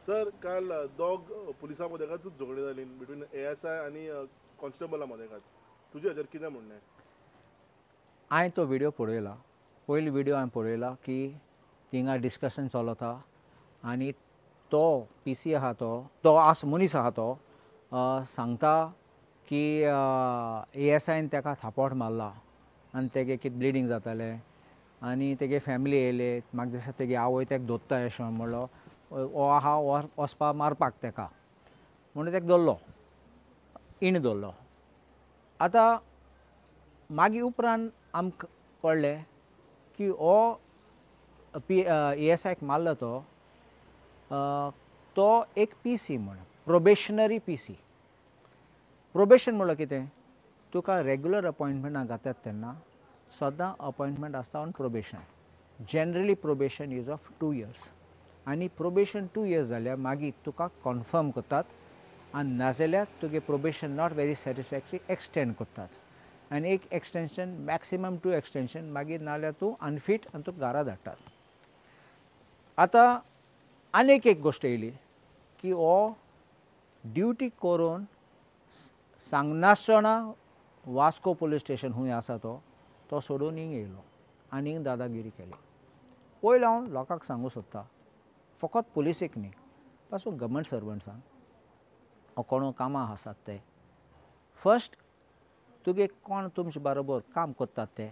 Sir काल दोग पुलिसां मदेगांतूच झगडी जाली बिटवीन ASI आनी कॉन्स्टेबला मदेगांत. तुजे हाचेर कितें म्हणणें? हांवें तो व्हिडिओ पळयला. पयलो व्हिडिओ हांवें पळयला की थिंगा डिस्कशन चलता आनी तो PC आहा तो मनीस आहा तो सांगता की ASIन ताका थापोट मारला आनी तेगे कितें ब्लिडींग जातालें आनी तेगे फॅमिली येयले. म्हाका दिसता तेगे आवय तेका दोत्ता अशें म्हणलो हो आहा वचपा मारपाक तेका म्हणून तेका दवरलो इण दवरलो. आतां मागीर उपरांत आमकां कळ्ळें की हो ASIक मारलो तो एक PC म्हण प्रोबेशनरी PC. प्रोबेशन म्हणल्यार कितें? तुका रेग्युलर अपॉयंटमेंटाक घातात तेन्ना सदां अपॉयंटमेंट आसता on probation. Generally probation is of 2 years आनी प्रोबेशन 2 years जाल्यार मागीर तुका कन्फर्म करतात आनी नाजाल्यार तुगे probation not very satisfactory extend करतात आनी एक एक्सटेंशन मॅक्सिमम 2 एक्सटेंशन मागीर नाजाल्यार तूं अनफीट आनी तुका घरा धाडटात. आतां आनीक एक गोश्ट येयली की हो ड्युटी करून सांगनासतना वास्को पुलीस स्टेशन खूंय आसा तो सोडून हिंग येयलो आनी हिंग दादागिरी केली. पयलो हांव लोकांक सांगूं सोदतां फकत पुलिसेक न्ही पासून गव्हर्मेंट सर्वंट्सांक कोण कामां आसात ते फर्स्ट तुगे कोण तुमचे बरोबर काम करतात ते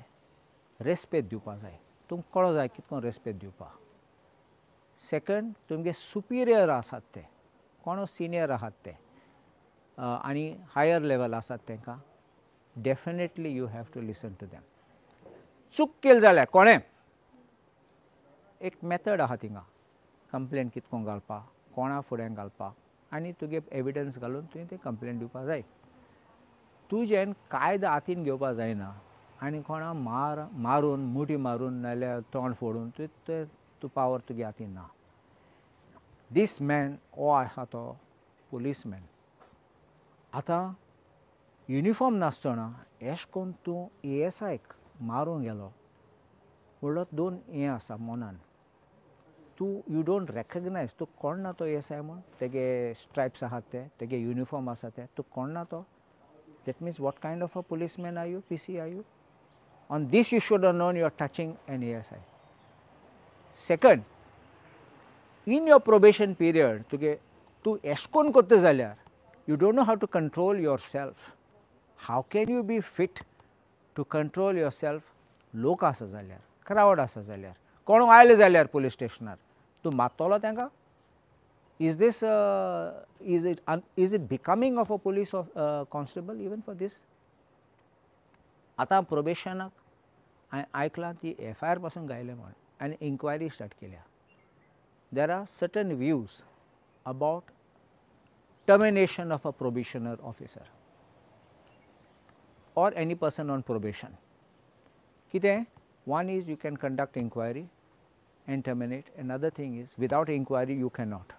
रेस्पेद दिवपा जाय. तुमकां कळो जाय कितें करून रेस्पेद दिवपा. सेकंड तुमगे सुपिरियर आसात ते कोण सिनियर आहात ते आनी हायर लेवल आसात तांकां definitely you have to listen to them. चूक केली जाल्यार कोणें एक मेथड आहा थिंगा कंप्लेंट कितें करून घालपाक कोणा फुड्यान घालपाक आनी तुगे एविडन्स घालून तुवें ती कंप्लेंट दिवपा जाय. तुजें कायदो हातीन घेवपा जायना आनी कोणा मारून मुठी मारून नाजाल्यार तोंड फोडून तूं पावर तुगे हातीन ना. दीस मॅन हो आसा तो पुलीसमॅन. आतां युनिफॉर्म नासतना अशें करून तूं ASIक मारूंक गेलो म्हणल्यार दोन हें आसा मनान. यू डोंट रेकग्नायज तूं कोण ना तो ASI म्हूण तेगे स्ट्रायप्स आहात ते तेगे युनिफॉर्म आसा ते तूं कोण ना तो. That means what kind of a policeman are you, PC are you? On this you should have known you are touching an ASI. Second, in your probation period, तूं अशें करून करता जाल्यार you don't know how to control yourself. How can you be fit to control yourself? लोक आसा जाल्यार crowd आसा जाल्यार कोण आयले जाल्यार पुलीस स्टेशनार तूं मारतलो तांकां. Is it becoming of a police constable even for this? आतां प्रोबेशनाक हांवें आयकलां ती FIR पासून गायले म्हण आनी इन्क्वायरी स्टार्ट केल्या. There are certain views about termination of a probationer officer or any person on probation. कितें? One is you can conduct inquiry and terminate. Another thing is without inquiry you cannot.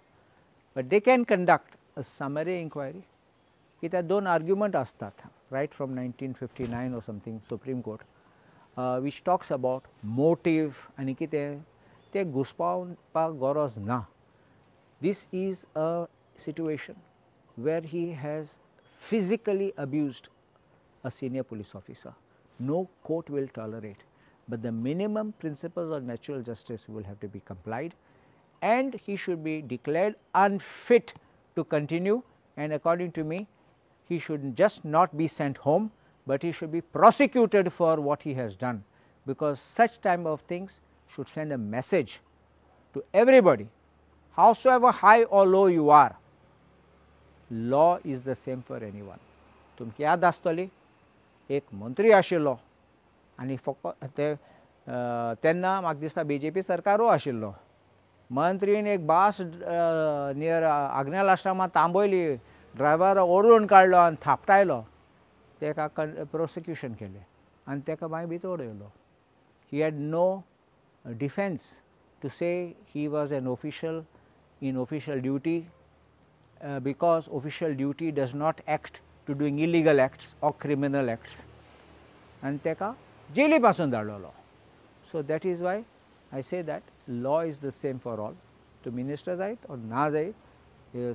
But they can conduct a summary inquiry. कित्याक दोन argument आसतात right from 1959 or something Supreme Court which talks about motive आनी कितें ते घुसपावपाक गरज ना. This is a situation where he has physically abused a senior police officer. No court will tolerate, but the minimum principles of natural justice will have to be complied and he should be declared unfit to continue, and according to me he should just not be sent home, but he should be prosecuted for what he has done, because such type of things should send a message to everybody, howsoever high or low you are, law is the same for anyone. तुमकां याद आसतली एक मंत्री आशिल्लो आनी फकत तेन्ना म्हाका दिसता BJP सरकारूय आशिल्लो. मंत्रीन एक बास नियर आग्नेल आश्रमांत थांबयली, ड्रायव्हर ओडून काडलो आनी थापटायलो. तेका प्रोसिक्युशन केलें आनी तेका मागीर भितर उडयलो. He had no defense to say he was an official in official duty because official duty does not act to doing illegal acts or criminal acts, आनी तेका जेली पासून धाडलेलो. So that is why I say that law is the same for all. तो minister जायत और ना जायत.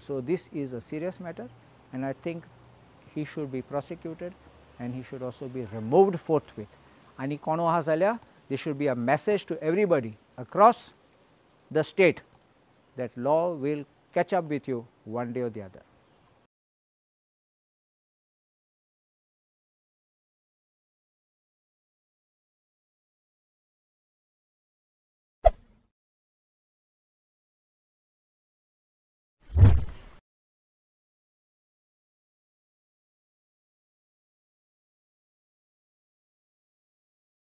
So this is a serious matter, and I think he should be prosecuted and he should also be removed forthwith. आणि कोण आहा जाल्यार there should be a message to everybody across the state that law will catch up with you one day or the other.